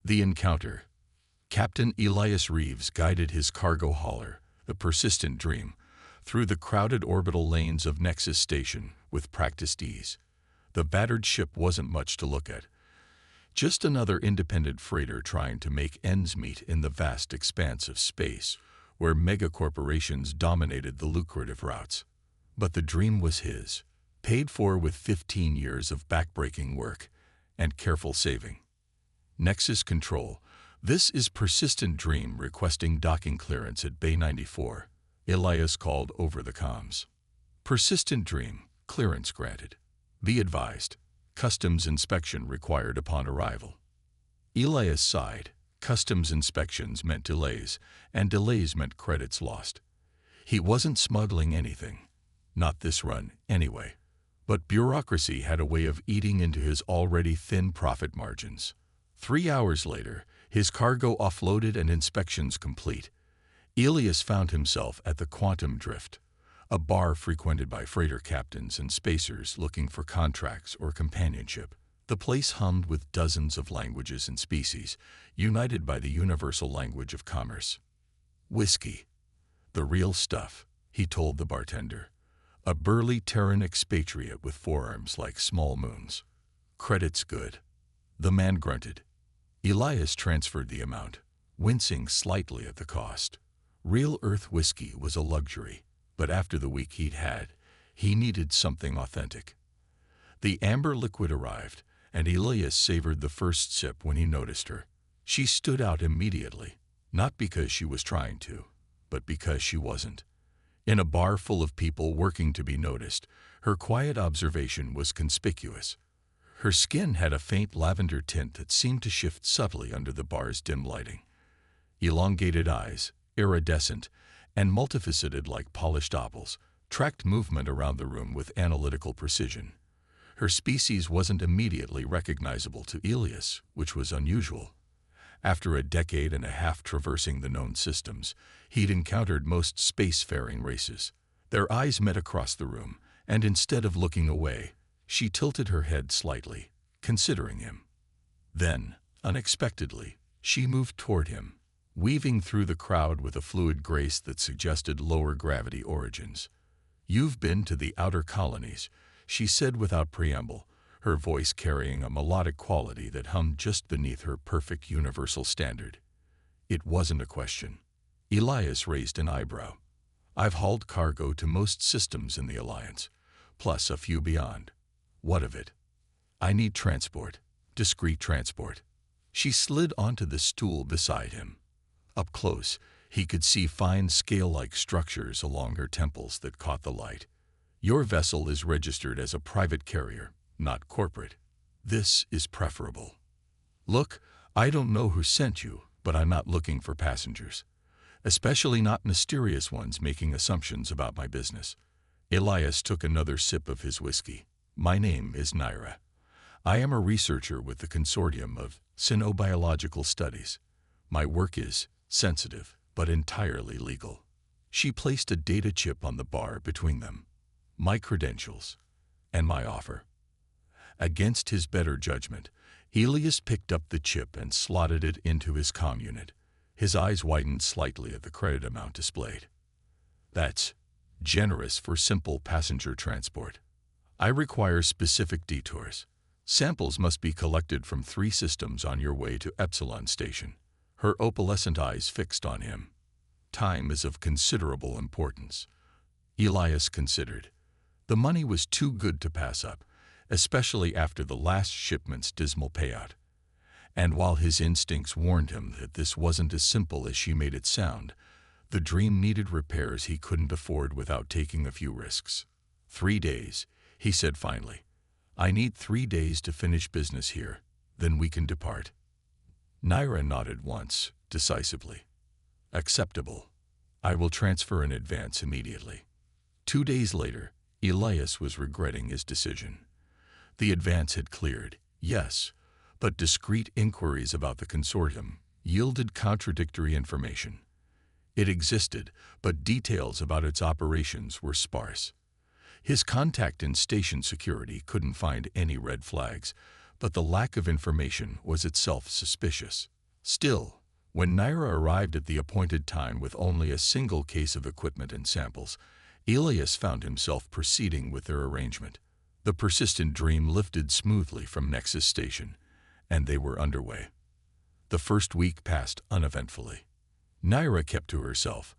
The encounter. Captain Elias Reeves guided his cargo hauler, the Persistent Dream, through the crowded orbital lanes of Nexus Station with practiced ease. The battered ship wasn't much to look at. Just another independent freighter trying to make ends meet in the vast expanse of space, where megacorporations dominated the lucrative routes. But the dream was his, paid for with 15 years of backbreaking work and careful saving. Nexus Control. This is Persistent Dream requesting docking clearance at Bay 94. Elias called over the comms. Persistent Dream, clearance granted. Be advised, customs inspection required upon arrival. Elias sighed. Customs inspections meant delays, and delays meant credits lost. He wasn't smuggling anything. Not this run, anyway. But bureaucracy had a way of eating into his already thin profit margins. 3 hours later, his cargo offloaded and inspections complete. Elias found himself at the Quantum Drift, a bar frequented by freighter captains and spacers looking for contracts or companionship. The place hummed with dozens of languages and species, united by the universal language of commerce. Whiskey. The real stuff, he told the bartender. A burly Terran expatriate with forearms like small moons. Credit's good. The man grunted. Elias transferred the amount, wincing slightly at the cost. Real Earth whiskey was a luxury, but after the week he'd had, he needed something authentic. The amber liquid arrived, and Elias savored the first sip when he noticed her. She stood out immediately, not because she was trying to, but because she wasn't. In a bar full of people working to be noticed, her quiet observation was conspicuous. Her skin had a faint lavender tint that seemed to shift subtly under the bar's dim lighting. Elongated eyes, iridescent, and multifaceted like polished opals, tracked movement around the room with analytical precision. Her species wasn't immediately recognizable to Elias, which was unusual. After a decade and a half traversing the known systems, he'd encountered most spacefaring races. Their eyes met across the room, and instead of looking away, she tilted her head slightly, considering him. Then, unexpectedly, she moved toward him, weaving through the crowd with a fluid grace that suggested lower gravity origins. "You've been to the outer colonies," she said without preamble, her voice carrying a melodic quality that hummed just beneath her perfect universal standard. It wasn't a question. Elias raised an eyebrow. "I've hauled cargo to most systems in the Alliance, plus a few beyond." "What of it?" "I need transport. Discreet transport." She slid onto the stool beside him. Up close, he could see fine scale-like structures along her temples that caught the light. "Your vessel is registered as a private carrier, not corporate. This is preferable." "Look, I don't know who sent you, but I'm not looking for passengers. Especially not mysterious ones making assumptions about my business." Elias took another sip of his whiskey. "My name is Naira. I am a researcher with the Consortium of Cynobiological Studies. My work is sensitive, but entirely legal." She placed a data chip on the bar between them. "My credentials. And my offer." Against his better judgment, Elias picked up the chip and slotted it into his comm unit. His eyes widened slightly at the credit amount displayed. "That's generous for simple passenger transport. I require specific detours. Samples must be collected from 3 systems on your way to Epsilon Station." Her opalescent eyes fixed on him. "Time is of considerable importance." Elias considered. The money was too good to pass up, especially after the last shipment's dismal payout. And while his instincts warned him that this wasn't as simple as she made it sound, the dream needed repairs he couldn't afford without taking a few risks. 3 days, he said finally. "I need 3 days to finish business here, then we can depart." Naira nodded once, decisively. "Acceptable. I will transfer in advance immediately." 2 days later, Elias was regretting his decision. The advance had cleared, yes, but discreet inquiries about the consortium yielded contradictory information. It existed, but details about its operations were sparse. His contact in station security couldn't find any red flags, but the lack of information was itself suspicious. Still, when Naira arrived at the appointed time with only a single case of equipment and samples, Elias found himself proceeding with their arrangement. The persistent dream lifted smoothly from Nexus Station, and they were underway. The first week passed uneventfully. Naira kept to herself,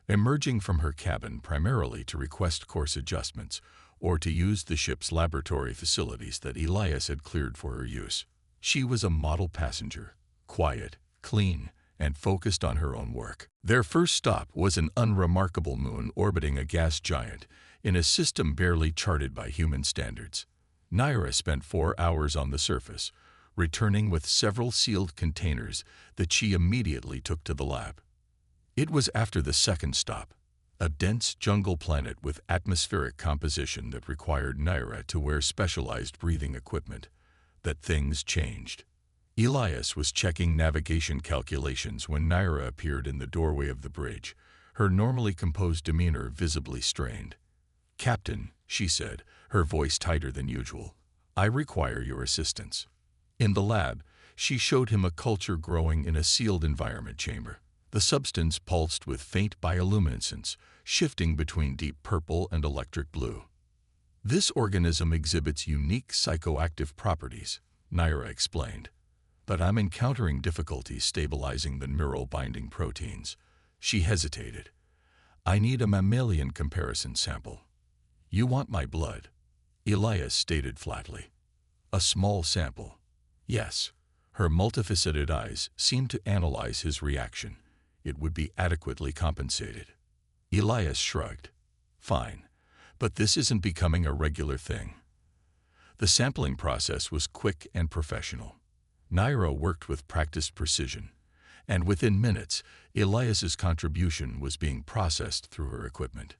emerging from her cabin primarily to request course adjustments or to use the ship's laboratory facilities that Elias had cleared for her use. She was a model passenger, quiet, clean, and focused on her own work. Their first stop was an unremarkable moon orbiting a gas giant in a system barely charted by human standards. Naira spent 4 hours on the surface, returning with several sealed containers that she immediately took to the lab. It was after the second stop, a dense jungle planet with atmospheric composition that required Naira to wear specialized breathing equipment, that things changed. Elias was checking navigation calculations when Naira appeared in the doorway of the bridge, her normally composed demeanor visibly strained. "Captain," she said, her voice tighter than usual, "I require your assistance." In the lab, she showed him a culture growing in a sealed environment chamber. The substance pulsed with faint bioluminescence, shifting between deep purple and electric blue. "This organism exhibits unique psychoactive properties," Naira explained. "But I'm encountering difficulties stabilizing the neural binding proteins." She hesitated. "I need a mammalian comparison sample." "You want my blood?" Elias stated flatly. "A small sample." "Yes." Her multifaceted eyes seemed to analyze his reaction. "It would be adequately compensated." Elias shrugged. "Fine, but this isn't becoming a regular thing." The sampling process was quick and professional. Naira worked with practiced precision, and within minutes, Elias's contribution was being processed through her equipment.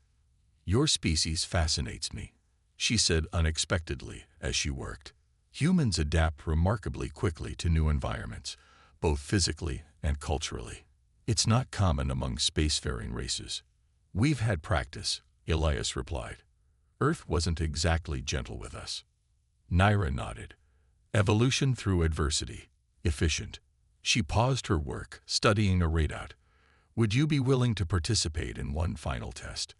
"Your species fascinates me," she said unexpectedly as she worked. "Humans adapt remarkably quickly to new environments, both physically and culturally. It's not common among spacefaring races." "We've had practice," Elias replied. "Earth wasn't exactly gentle with us." Naira nodded. "Evolution through adversity. Efficient." She paused her work, studying a readout. "Would you be willing to participate in one final test?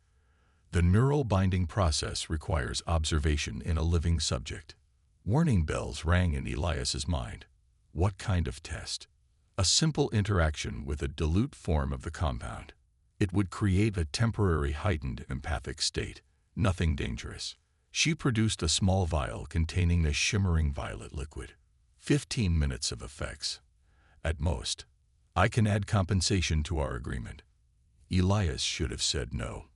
The neural binding process requires observation in a living subject." Warning bells rang in Elias's mind. What kind of test? A simple interaction with a dilute form of the compound. It would create a temporary heightened empathic state, nothing dangerous. She produced a small vial containing a shimmering violet liquid. 15 minutes of effects. At most. "I can add compensation to our agreement." Elias should have said no.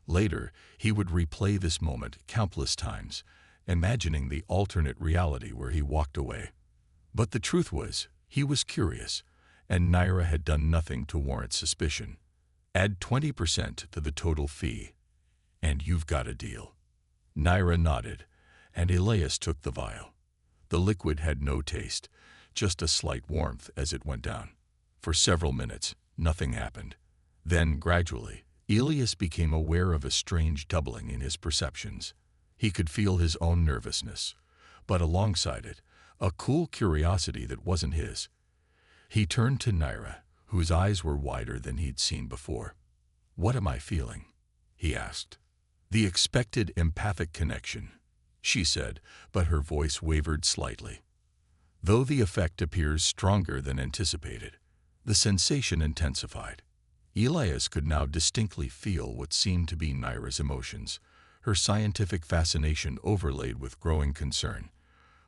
Later, he would replay this moment countless times, imagining the alternate reality where he walked away. But the truth was, he was curious, and Naira had done nothing to warrant suspicion. "Add 20% to the total fee, and you've got a deal." Naira nodded, and Elias took the vial. The liquid had no taste, just a slight warmth as it went down. For several minutes, nothing happened. Then, gradually, Elias became aware of a strange doubling in his perceptions. He could feel his own nervousness, but alongside it, a cool curiosity that wasn't his. He turned to Naira, whose eyes were wider than he'd seen before. "What am I feeling?" he asked. "The expected empathic connection," she said, but her voice wavered slightly. "Though the effect appears stronger than anticipated." The sensation intensified. Elias could now distinctly feel what seemed to be Naira's emotions, her scientific fascination overlaid with growing concern.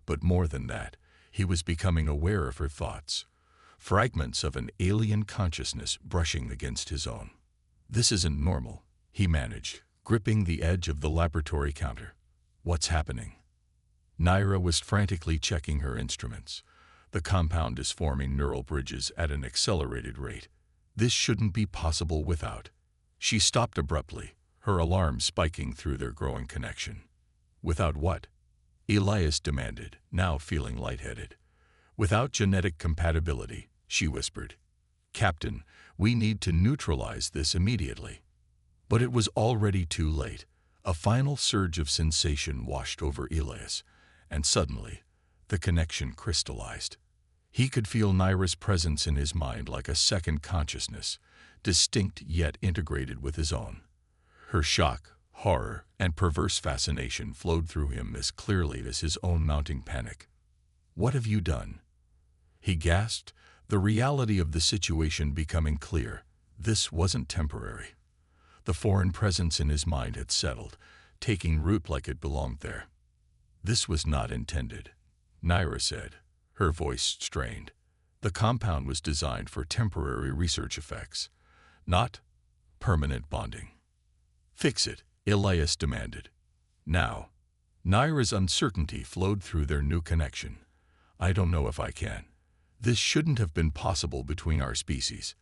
But more than that, he was becoming aware of her thoughts, fragments of an alien consciousness brushing against his own. "This isn't normal," he managed, gripping the edge of the laboratory counter. "What's happening?" Naira was frantically checking her instruments. "The compound is forming neural bridges at an accelerated rate. This shouldn't be possible without." She stopped abruptly, her alarm spiking through their growing connection. "Without what?" Elias demanded, now feeling lightheaded. "Without genetic compatibility," she whispered. "Captain, we need to neutralize this immediately." But it was already too late. A final surge of sensation washed over Elias, and suddenly, the connection crystallized. He could feel Naira's presence in his mind like a second consciousness, distinct yet integrated with his own. Her shock, horror, and perverse fascination flowed through him as clearly as his own mounting panic. "What have you done?" he gasped, the reality of the situation becoming clear. This wasn't temporary. The foreign presence in his mind had settled, taking root like it belonged there. "This was not intended," Naira said, her voice strained. "The compound was designed for temporary research effects, not permanent bonding." "Fix it," Elias demanded. Now, Naira's uncertainty flowed through their new connection. "I don't know if I can. This shouldn't have been possible between our species."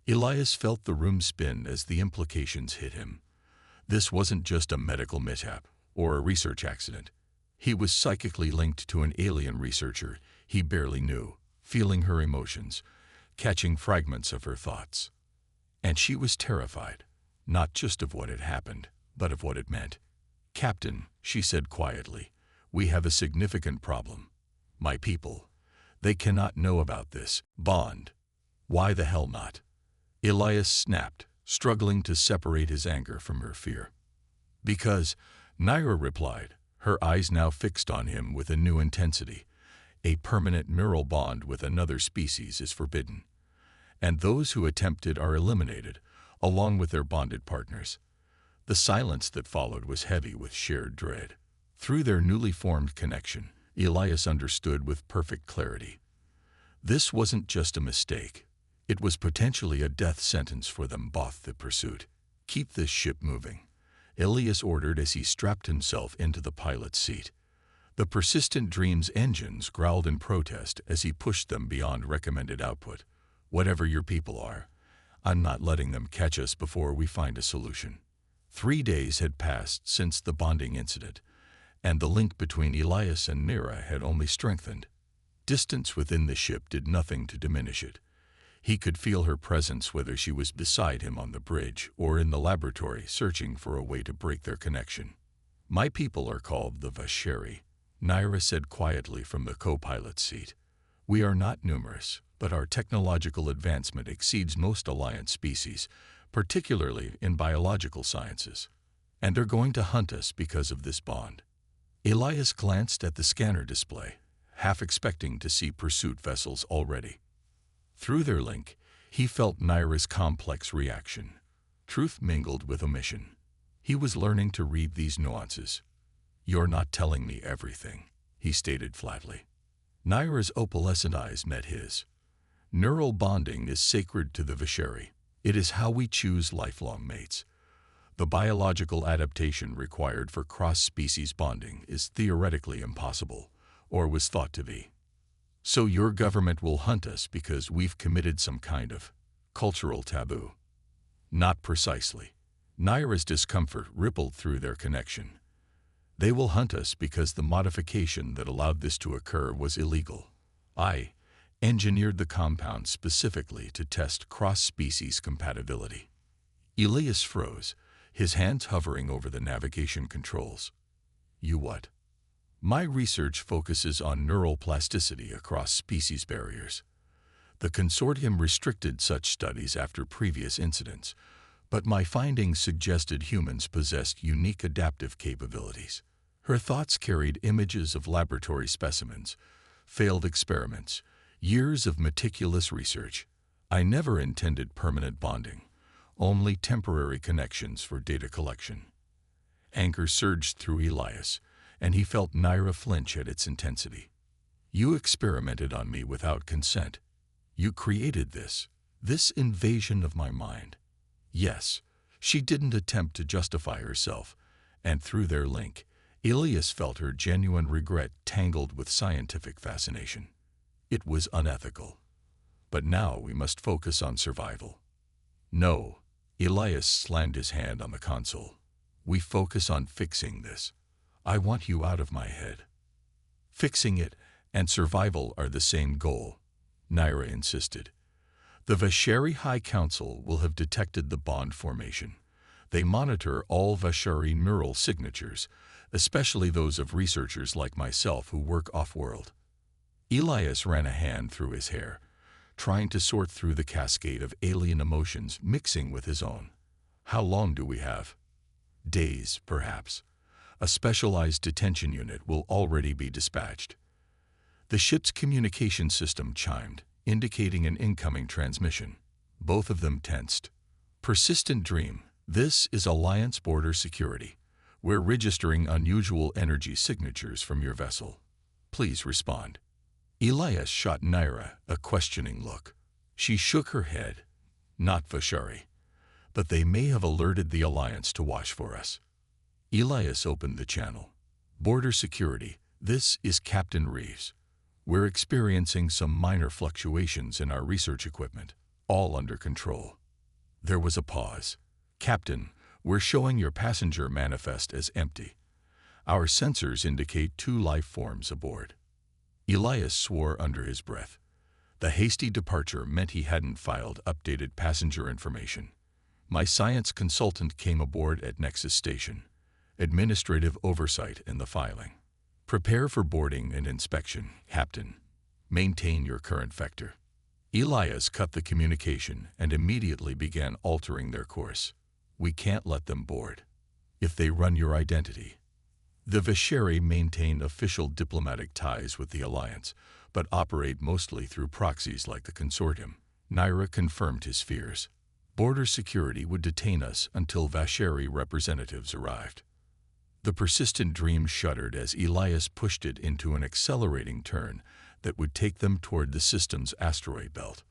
Elias felt the room spin as the implications hit him. This wasn't just a medical mishap or a research accident. He was psychically linked to an alien researcher he barely knew, feeling her emotions, catching fragments of her thoughts. And she was terrified, not just of what had happened, but of what it meant. "Captain," she said quietly, "we have a significant problem. My people, they cannot know about this bond." "Why the hell not?" Elias snapped, struggling to separate his anger from her fear. "Because," Naira replied, her eyes now fixed on him with a new intensity, "a permanent neural bond with another species is forbidden. And those who attempt it are eliminated, along with their bonded partners." The silence that followed was heavy with shared dread. Through their newly formed connection, Elias understood with perfect clarity. This wasn't just a mistake. It was potentially a death sentence for them both. The pursuit. "Keep this ship moving," Elias ordered as he strapped himself into the pilot's seat. The persistent Dream's engines growled in protest as he pushed them beyond recommended output. "Whatever your people are, I'm not letting them catch us before we find a solution." 3 days had passed since the bonding incident, and the link between Elias and Naira had only strengthened. Distance within the ship did nothing to diminish it. He could feel her presence whether she was beside him on the bridge or in the laboratory searching for a way to break their connection. "My people are called the Vasheri," Naira said quietly from the co-pilot's seat. "We are not numerous, but our technological advancement exceeds most alliance species, particularly in biological sciences. And they're going to hunt us because of this bond." Elias glanced at the scanner display, half expecting to see pursuit vessels already. Through their link, he felt Naira's complex reaction. Truth mingled with omission. He was learning to read these nuances. "You're not telling me everything," he stated flatly. Naira's opalescent eyes met his. "Neural bonding is sacred to the Vasheri. It is how we choose lifelong mates. The biological adaptation required for cross-species bonding is theoretically impossible, or was thought to be. So your government will hunt us because we've committed some kind of cultural taboo." "Not precisely." Naira's discomfort rippled through their connection. "They will hunt us because the modification that allowed this to occur was illegal. I engineered the compound specifically to test cross-species compatibility." Elias froze, his hands hovering over the navigation controls. "You what?" "My research focuses on neural plasticity across species barriers. The consortium restricted such studies after previous incidents, but my findings suggested humans possessed unique adaptive capabilities." Her thoughts carried images of laboratory specimens, failed experiments, years of meticulous research. "I never intended permanent bonding, only temporary connections for data collection." Anger surged through Elias, and he felt Naira flinch at its intensity. "You experimented on me without consent. You created this invasion of my mind." Yes, she didn't attempt to justify herself, and through their link, Elias felt her genuine regret tangled with scientific fascination. It was unethical. "But now we must focus on survival." "No," Elias slammed his hand on the console. "We focus on fixing this. I want you out of my head." "Fixing it and survival are the same goal," Naira insisted. "The Vasheri High Council will have detected the bond formation. They monitor all Vasheri neural signatures, especially those of researchers like myself who work off-world. Elias ran a hand through his hair, trying to sort through the cascade of alien emotions mixing with his own. How long do we have? Days, perhaps. A specialized detention unit will already be dispatched. The ship's communication system chimed, indicating an incoming transmission. Both of them tensed. Persistent dream. This is Alliance Border Security. We're registering unusual energy signatures from your vessel. Please respond. Elias shot Naira a questioning look. She shook her head. Not Vashari. But they may have alerted the Alliance to watch for us. Elias opened the channel. Border Security, this is Captain Reeves. We're experiencing some minor fluctuations in our research equipment, all under control. There was a pause. Captain, we're showing your passenger manifest as empty. Our sensors indicate 2 life forms aboard. Elias swore under his breath. The hasty departure meant he hadn't filed updated passenger information. My science consultant came aboard at Nexus Station. Administrative oversight in the filing. Prepare for boarding and inspection, Captain. Maintain your current vector. Elias cut the communication and immediately began altering their course. We can't let them board. If they run your identity. The Vashari maintain official diplomatic ties with the Alliance, but operate mostly through proxies like the Consortium. Naira confirmed his fears. Border Security would detain us until Vashari representatives arrived. The persistent dream shuddered as Elias pushed it into an accelerating turn that would take them toward the system's asteroid belt.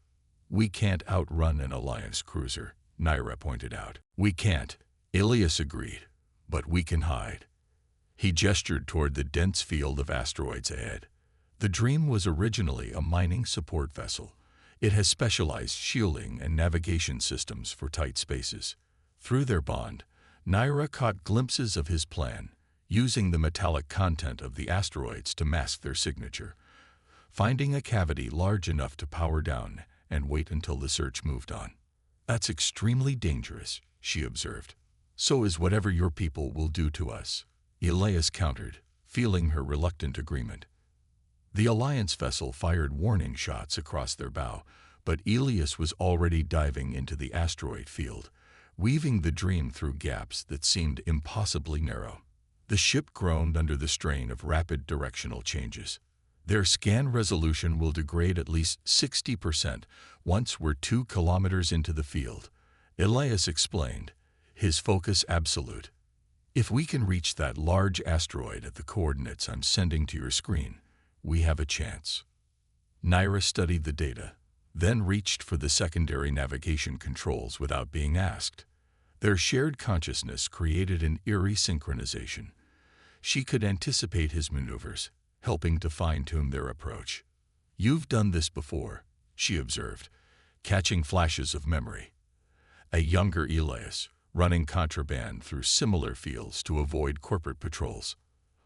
We can't outrun an Alliance cruiser, Naira pointed out. We can't, Elias agreed, but we can hide. He gestured toward the dense field of asteroids ahead. The Dream was originally a mining support vessel. It has specialized shielding and navigation systems for tight spaces. Through their bond, Naira caught glimpses of his plan, using the metallic content of the asteroids to mask their signature, finding a cavity large enough to power down and wait until the search moved on. That's extremely dangerous, she observed. So is whatever your people will do to us, Elias countered, feeling her reluctant agreement. The Alliance vessel fired warning shots across their bow, but Elias was already diving into the asteroid field, weaving the Dream through gaps that seemed impossibly narrow. The ship groaned under the strain of rapid directional changes. Their scan resolution will degrade at least 60% once we're 2 kilometers into the field, Elias explained, his focus absolute. If we can reach that large asteroid at the coordinates I'm sending to your screen, we have a chance. Naira studied the data, then reached for the secondary navigation controls without being asked. Their shared consciousness created an eerie synchronization. She could anticipate his maneuvers, helping to fine-tune their approach. You've done this before, she observed, catching flashes of memory. A younger Elias, running contraband through similar fields to avoid corporate patrols.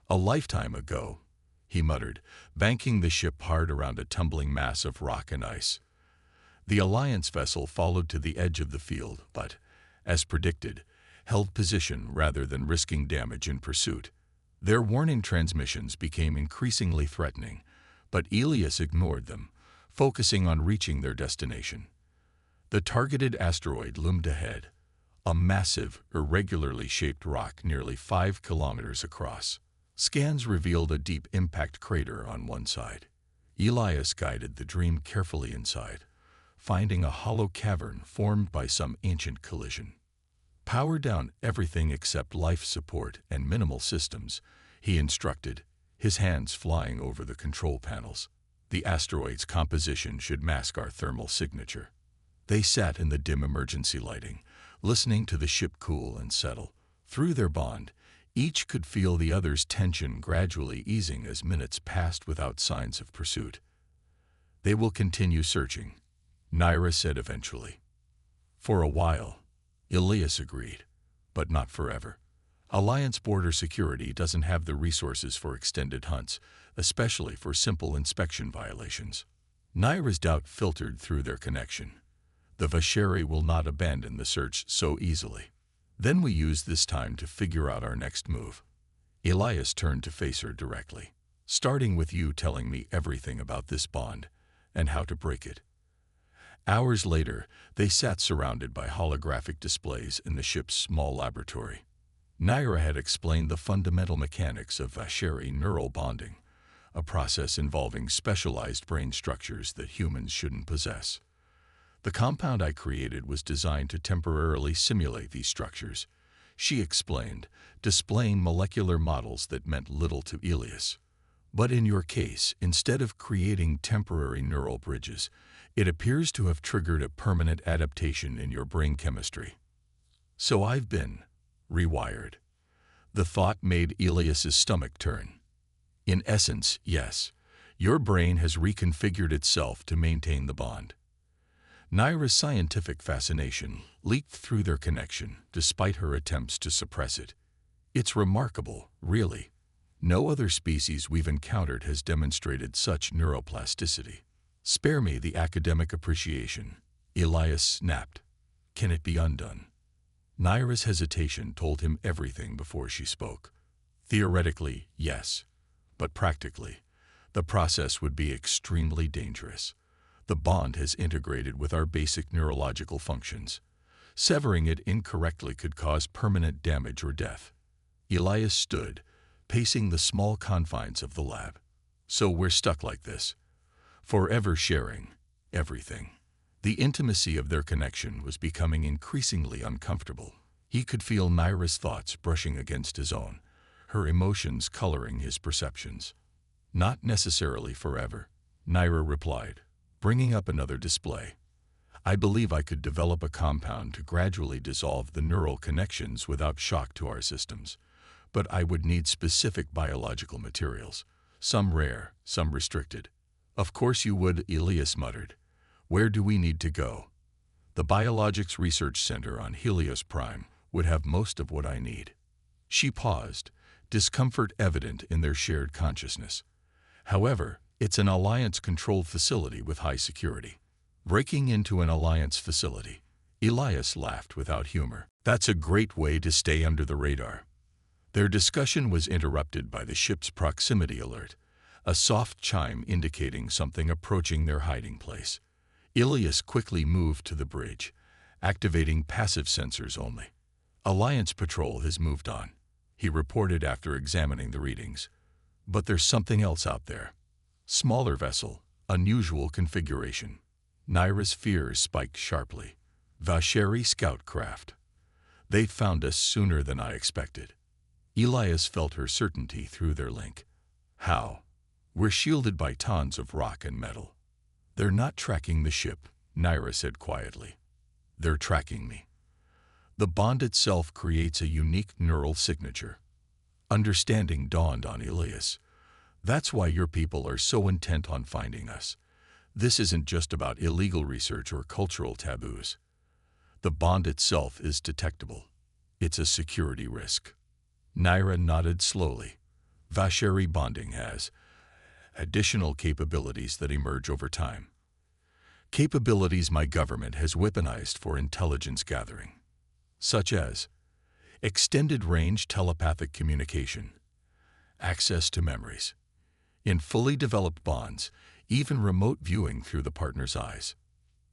A lifetime ago, he muttered, banking the ship hard around a tumbling mass of rock and ice. The Alliance vessel followed to the edge of the field, but, as predicted, held position rather than risking damage in pursuit. Their warning transmissions became increasingly threatening, but Elias ignored them, focusing on reaching their destination. The targeted asteroid loomed ahead, a massive, irregularly shaped rock nearly 5 kilometers across. Scans revealed a deep impact crater on one side. Elias guided the Dream carefully inside, finding a hollow cavern formed by some ancient collision. Power down everything except life support and minimal systems, he instructed, his hands flying over the control panels. The asteroid's composition should mask our thermal signature. They sat in the dim emergency lighting, listening to the ship cool and settle. Through their bond, each could feel the other's tension gradually easing as minutes passed without signs of pursuit. They will continue searching, Naira said eventually. For a while, Elias agreed, but not forever. Alliance Border Security doesn't have the resources for extended hunts, especially for simple inspection violations. Naira's doubt filtered through their connection. The Vashari will not abandon the search so easily. Then we use this time to figure out our next move. Elias turned to face her directly. starting with you telling me everything about this bond and how to break it." Hours later, they sat surrounded by holographic displays in the ship's small laboratory. Naira had explained the fundamental mechanics of Vasheri neural bonding, a process involving specialized brain structures that humans shouldn't possess. "The compound I created was designed to temporarily simulate these structures," she explained, displaying molecular models that meant little to Elias. "But in your case, instead of creating temporary neural bridges, it appears to have triggered a permanent adaptation in your brain chemistry." "So I've been rewired." The thought made Elias's stomach turn. "In essence, yes. Your brain has reconfigured itself to maintain the bond." Naira's scientific fascination leaked through their connection, despite her attempts to suppress it. "It's remarkable, really. No other species we've encountered has demonstrated such neuroplasticity." "Spare me the academic appreciation," Elias snapped. "Can it be undone?" Naira's hesitation told him everything before she spoke. "Theoretically, yes. But practically, the process would be extremely dangerous. The bond has integrated with our basic neurological functions. Severing it incorrectly could cause permanent damage or death." Elias stood, pacing the small confines of the lab. "So we're stuck like this, forever sharing everything." The intimacy of their connection was becoming increasingly uncomfortable. He could feel Naira's thoughts brushing against his own, her emotions coloring his perceptions. "Not necessarily forever," Naira replied, bringing up another display. "I believe I could develop a compound to gradually dissolve the neural connections without shock to our systems. But I would need specific biological materials, some rare, some restricted." "Of course you would," Elias muttered. "Where do we need to go?" "The Biologics Research Center on Helios Prime would have most of what I need." She paused, discomfort evident in their shared consciousness. "However, it's an Alliance-controlled facility with high security." Breaking into an Alliance facility, Elias laughed without humor. "That's a great way to stay under the radar." Their discussion was interrupted by the ship's proximity alert, a soft chime indicating something approaching their hiding place. Elias quickly moved to the bridge, activating passive sensors only. "Alliance patrol has moved on," he reported after examining the readings. "But there's something else out there. Smaller vessel, unusual configuration." Naira's fears spiked sharply. "Vasheri scout craft. They found us sooner than I expected." Elias felt her certainty through their link. "How?" "We're shielded by tons of rock and metal." "They're not tracking the ship," Naira said quietly. "They're tracking me." The bond itself creates a unique neural signature. Understanding dawned on Elias. "That's why your people are so intent on finding us. This isn't just about illegal research or cultural taboos. The bond itself is detectable. It's a security risk." Naira nodded slowly. "Vasheri bonding has additional capabilities that emerge over time. Capabilities my government has weaponized for intelligence gathering, such as extended-range telepathic communication, access to memories, in fully developed bonds, even remote viewing through the partner's eyes."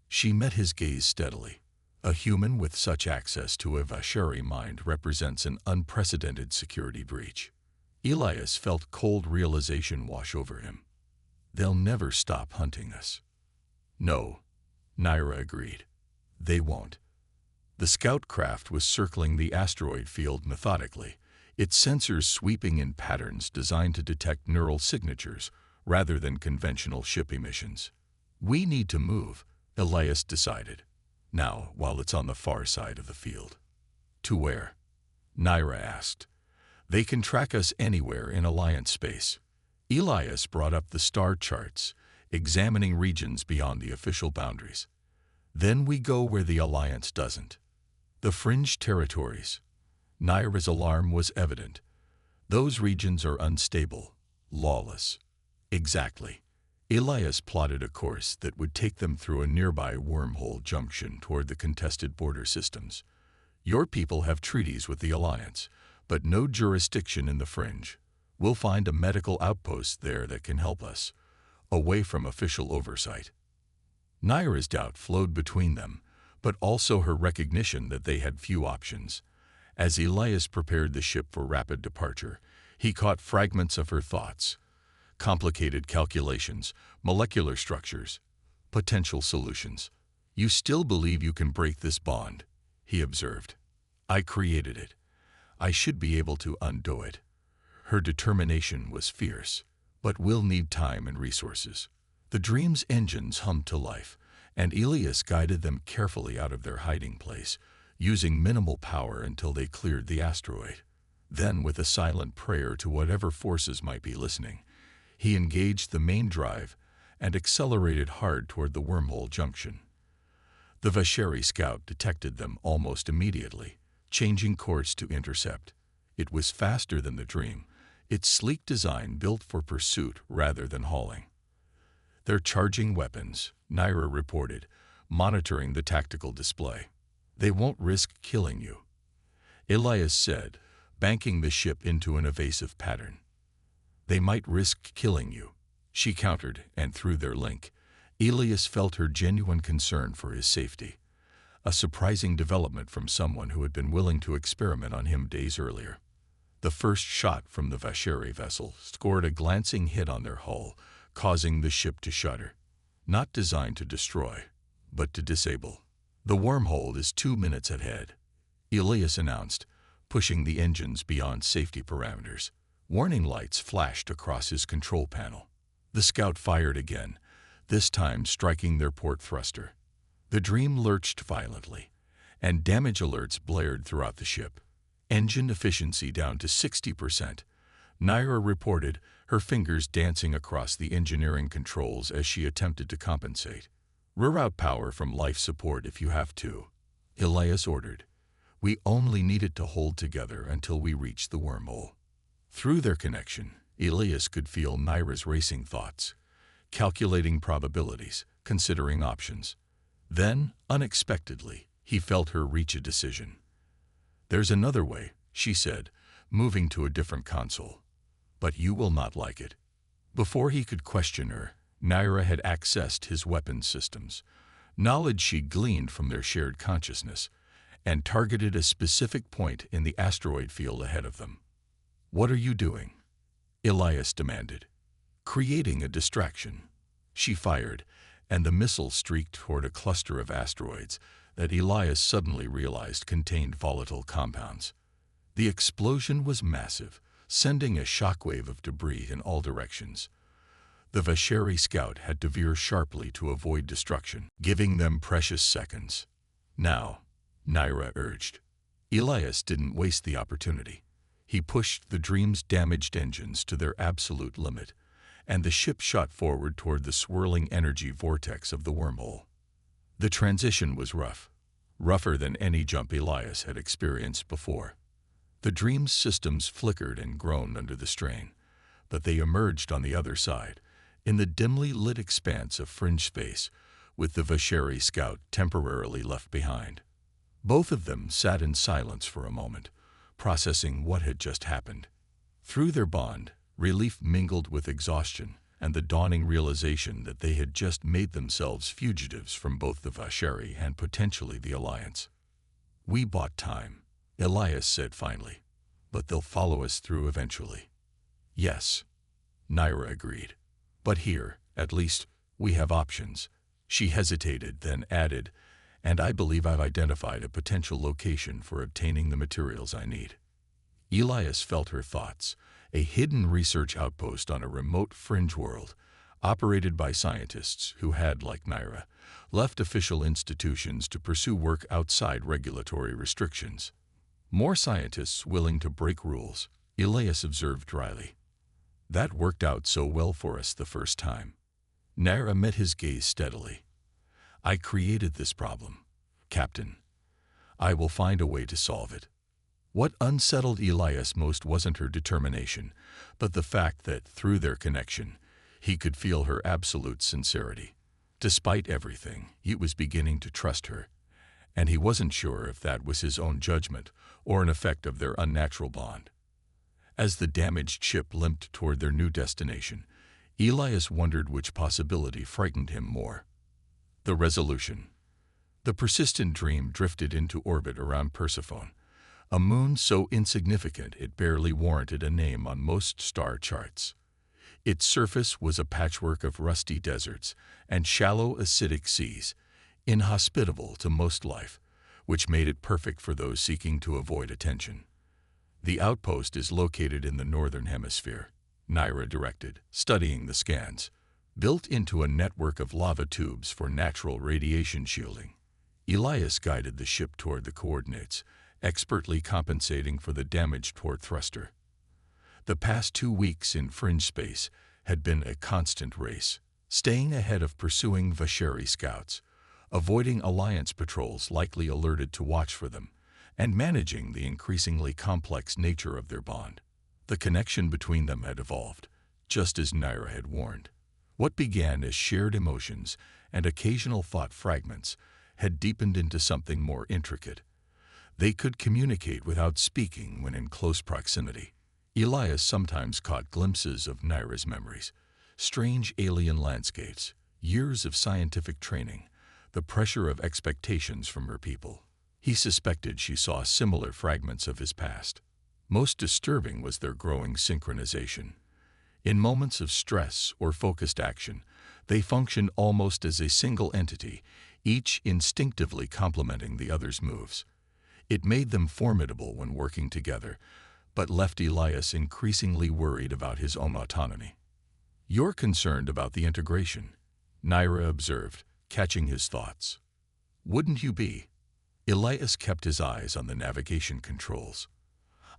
She met his gaze steadily. A human with such access to a Vasheri mind represents an unprecedented security breach. Elias felt cold realization wash over him. "They'll never stop hunting us." "No," Naira agreed. "They won't." The scout craft was circling the asteroid field methodically, its sensors sweeping in patterns designed to detect neural signatures rather than conventional ship emissions. "We need to move," Elias decided, "now while it's on the far side of the field." "To where?" Naira asked. "They can track us anywhere in Alliance space." Elias brought up the star charts, examining regions beyond the official boundaries. "Then we go where the Alliance doesn't. The fringe territories." Naira's alarm was evident. "Those regions are unstable, lawless." "Exactly." Elias plotted a course that would take them through a nearby wormhole junction toward the contested border systems. "Your people have treaties with the Alliance, but no jurisdiction in the fringe. We'll find a medical outpost there that can help us, away from official oversight. Naira's doubt flowed between them, but also her recognition that they had few options. As Elias prepared the ship for rapid departure, he caught fragments of her thoughts. Complicated calculations, molecular structures, potential solutions. "You still believe you can break this bond," he observed. "I created it. I should be able to undo it." Her determination was fierce, but we'll need time and resources. The Dream's engines hummed to life, and Elias guided them carefully out of their hiding place, using minimal power until they cleared the asteroid. Then, with a silent prayer to whatever forces might be listening, he engaged the main drive and accelerated hard toward the wormhole junction. The Vasheri scout detected them almost immediately, changing course to intercept. It was faster than the Dream, its sleek design built for pursuit rather than hauling. "They're charging weapons," Naira reported, monitoring the tactical display. "They won't risk killing you," Elias said, banking the ship into an evasive pattern. "They might risk killing you," she countered, and through their link, Elias felt her genuine concern for his safety, a surprising development from someone who had been willing to experiment on him days earlier. The first shot from the Vasheri vessel scored a glancing hit on their hull, causing the ship to shudder. Not designed to destroy, but to disable. "The wormhole is 2 minutes ahead," Elias announced, pushing the engines beyond safety parameters. Warning lights flashed across his control panel. The scout fired again, this time striking their port thruster. The Dream lurched violently, and damage alerts blared throughout the ship. "Engine efficiency down to 60%, Naira reported, her fingers dancing across the engineering controls as she attempted to compensate. "Reroute power from life support if you have to," Elias ordered. "We only needed to hold together until we reached the wormhole." Through their connection, Elias could feel Naira's racing thoughts, calculating probabilities, considering options. Then, unexpectedly, he felt her reach a decision. "There's another way," she said, moving to a different console. "But you will not like it." Before he could question her, Naira had accessed his weapons systems, knowledge she gleaned from their shared consciousness, and targeted a specific point in the asteroid field ahead of them. "What are you doing?" Elias demanded. "Creating a distraction," she fired, and the missile streaked toward a cluster of asteroids that Elias suddenly realized contained volatile compounds. The explosion was massive, sending a shockwave of debris in all directions. The Vasheri scout had to veer sharply to avoid destruction, giving them precious seconds. "Now," Naira urged. Elias didn't waste the opportunity. He pushed the Dream's damaged engines to their absolute limit, and the ship shot forward toward the swirling energy vortex of the wormhole. The transition was rougher than any jump Elias had experienced before. The Dream's systems flickered and groaned under the strain, but they emerged on the other side, in the dimly lit expanse of fringe space, with the Vasheri scout temporarily left behind. Both of them sat in silence for a moment, processing what had just happened. Through their bond, relief mingled with exhaustion and the dawning realization that they had just made themselves fugitives from both the Vasheri and potentially the Alliance. "We bought time," Elias said finally, "but they'll follow us through eventually." "Yes," Naira agreed. "But here, at least, we have options." She hesitated, then added, "And I believe I've identified a potential location for obtaining the materials I need." Elias felt her thoughts, a hidden research outpost on a remote fringe world, operated by scientists who had, like Naira, left official institutions to pursue work outside regulatory restrictions. "More scientists willing to break rules," Elias observed dryly. "That worked out so well for us the first time." Naira met his gaze steadily. "I created this problem, Captain. I will find a way to solve it." What unsettled Elias most wasn't her determination, but the fact that, through their connection, he could feel her absolute sincerity. Despite everything, he was beginning to trust her, and he wasn't sure if that was his own judgment or an effect of their unnatural bond. As the damaged ship limped toward their new destination, Elias wondered which possibility frightened him more. The resolution. The persistent dream drifted into orbit around Persephone, a moon so insignificant it barely warranted a name on most star charts. Its surface was a patchwork of rusty deserts and shallow acidic seas, inhospitable to most life, which made it perfect for those seeking to avoid attention. The outpost is located in the northern hemisphere, Naira directed, studying the scans, built into a network of lava tubes for natural radiation shielding. Elias guided the ship toward the coordinates, expertly compensating for the damaged port thruster. The past 2 weeks in fringe space had been a constant race, staying ahead of pursuing Vasheri scouts, avoiding Alliance patrols likely alerted to watch for them, and managing the increasingly complex nature of their bond. The connection between them had evolved, just as Naira had warned. What began as shared emotions and occasional thought fragments had deepened into something more intricate. They could communicate without speaking when in close proximity. Elias sometimes caught glimpses of Naira's memories, strange alien landscapes, years of scientific training, the pressure of expectations from her people. He suspected she saw similar fragments of his past. Most disturbing was their growing synchronization. In moments of stress or focused action, they functioned almost as a single entity, each instinctively complementing the other's moves. It made them formidable when working together, but left Elias increasingly worried about his own autonomy. "You're concerned about the integration," Naira observed, catching his thoughts. "Wouldn't you be?" Elias kept his eyes on the navigation controls.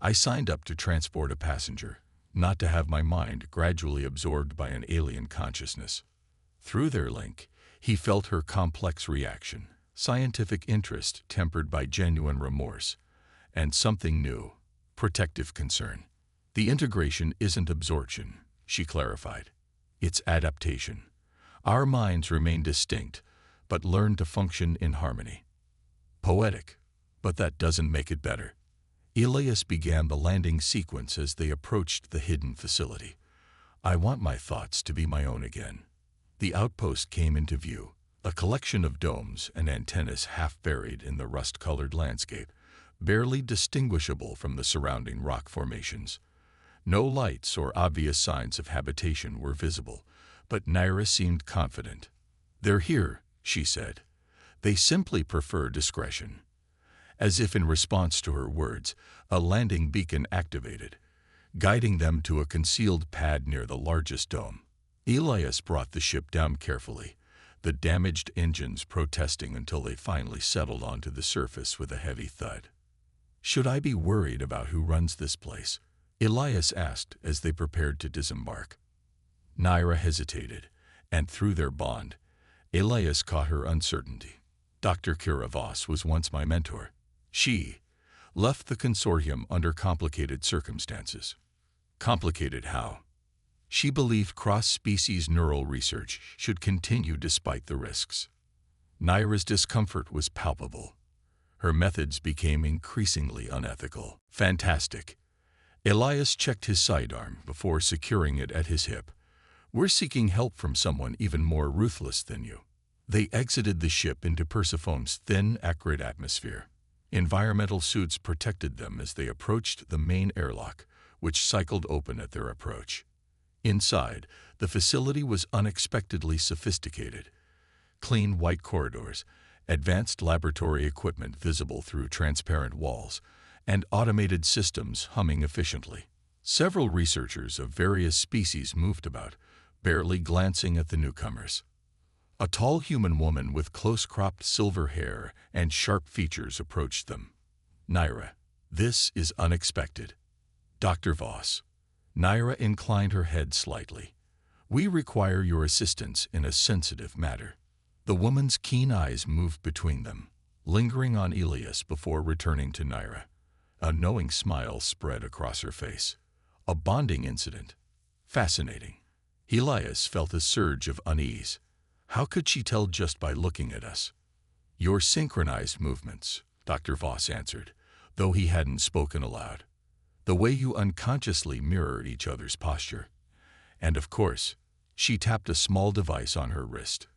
"I signed up to transport a passenger, not to have my mind gradually absorbed by an alien consciousness." Through their link, he felt her complex reaction, scientific interest tempered by genuine remorse, and something new, protective concern. "The integration isn't absorption," she clarified. "It's adaptation. Our minds remain distinct, but learn to function in harmony." Poetic, but that doesn't make it better. Elias began the landing sequence as they approached the hidden facility. "I want my thoughts to be my own again." The outpost came into view, a collection of domes and antennas half buried in the rust-colored landscape, barely distinguishable from the surrounding rock formations. No lights or obvious signs of habitation were visible, but Naira seemed confident. "They're here," she said. "They simply prefer discretion." As if in response to her words, a landing beacon activated, guiding them to a concealed pad near the largest dome. Elias brought the ship down carefully, the damaged engines protesting until they finally settled onto the surface with a heavy thud. "Should I be worried about who runs this place?" Elias asked as they prepared to disembark. Naira hesitated, and through their bond, Elias caught her uncertainty. "Dr. Kira Voss was once my mentor. She left the consortium under complicated circumstances." "Complicated how?" "She believed cross-species neural research should continue despite the risks." Naira's discomfort was palpable. Her methods became increasingly unethical. "Fantastic." Elias checked his sidearm before securing it at his hip. "We're seeking help from someone even more ruthless than you." They exited the ship into Persephone's thin, acrid atmosphere. Environmental suits protected them as they approached the main airlock, which cycled open at their approach. Inside, the facility was unexpectedly sophisticated. Clean white corridors, advanced laboratory equipment visible through transparent walls, and automated systems humming efficiently. Several researchers of various species moved about, barely glancing at the newcomers. A tall human woman with close-cropped silver hair and sharp features approached them. "Naira, this is unexpected." "Dr. Voss." Naira inclined her head slightly. "We require your assistance in a sensitive matter." The woman's keen eyes moved between them, lingering on Elias before returning to Naira. A knowing smile spread across her face. "A bonding incident. Fascinating." Elias felt a surge of unease. How could she tell just by looking at us? "Your synchronized movements," Dr. Voss answered, though he hadn't spoken aloud. the way you unconsciously mirrored each other's posture. And of course, she tapped a small device on her wrist.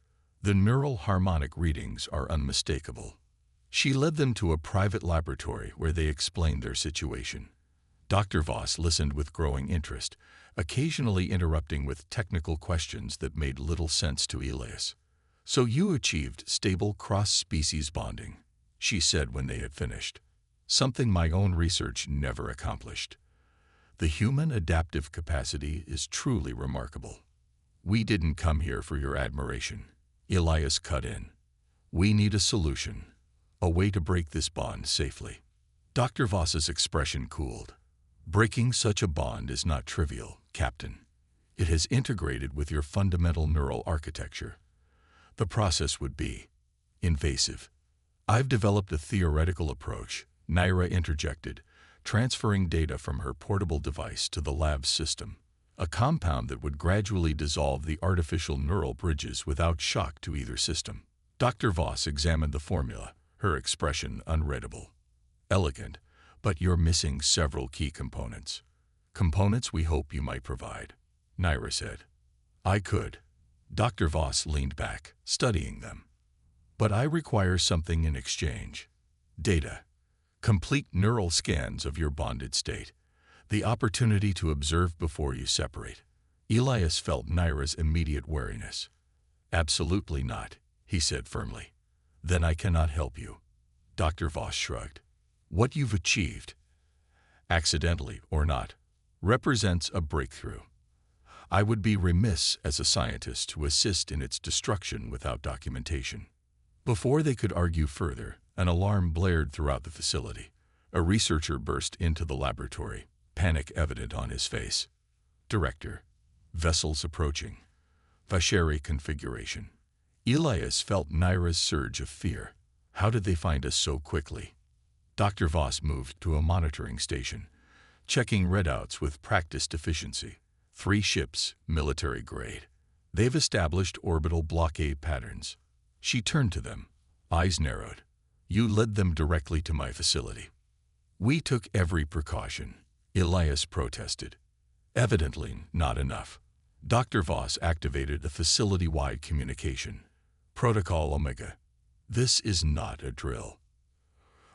The neural harmonic readings are unmistakable. She led them to a private laboratory where they explained their situation. Dr. Voss listened with growing interest, occasionally interrupting with technical questions that made little sense to Elias. "So you achieved stable cross-species bonding," she said when they had finished. "Something my own research never accomplished. The human adaptive capacity is truly remarkable." "We didn't come here for your admiration," Elias cut in. "We need a solution, a way to break this bond safely." Dr. Voss's expression cooled. "Breaking such a bond is not trivial, Captain. It has integrated with your fundamental neural architecture. The process would be invasive. I've developed a theoretical approach," Naira interjected, transferring data from her portable device to the lab's system. "A compound that would gradually dissolve the artificial neural bridges without shock to either system." Dr. Voss examined the formula, her expression unreadable. "Elegant, but you're missing several key components." "Components we hope you might provide," Naira said. "I could." Dr. Voss leaned back, studying them. "But I require something in exchange. Data. Complete neural scans of your bonded state. The opportunity to observe before you separate." Elias felt Naira's immediate wariness. "Absolutely not," he said firmly. "Then I cannot help you." Dr. Voss shrugged. "What you've achieved, accidentally or not, represents a breakthrough. I would be remiss as a scientist to assist in its destruction without documentation." Before they could argue further, an alarm blared throughout the facility. A researcher burst into the laboratory, panic evident on his face. "Director, vessels approaching. Vasheri configuration." Elias felt Naira's surge of fear. How did they find us so quickly? Dr. Voss moved to a monitoring station, checking readouts with practiced efficiency. 3 ships, military grade. They've established orbital blockade patterns. She turned to them, eyes narrowed. "You led them directly to my facility." "We took every precaution," Elias protested. "Evidently not enough." Dr. Voss activated a facility-wide communication. "Protocol Omega. This is not a drill."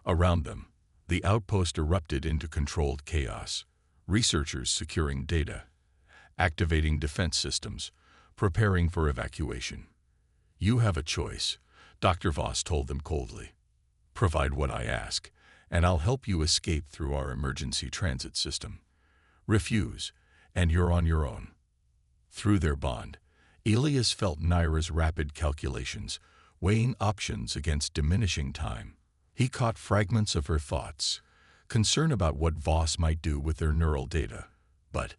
Around them, the outpost erupted into controlled chaos. Researchers securing data, activating defense systems, preparing for evacuation. "You have a choice," Dr. Voss told them coldly. "Provide what I ask, and I'll help you escape through our emergency transit system. Refuse, and you're on your own." Through their bond, Elias felt Naira's rapid calculations, weighing options against diminishing time. He caught fragments of her thoughts, concern about what Voss might do with their neural data. But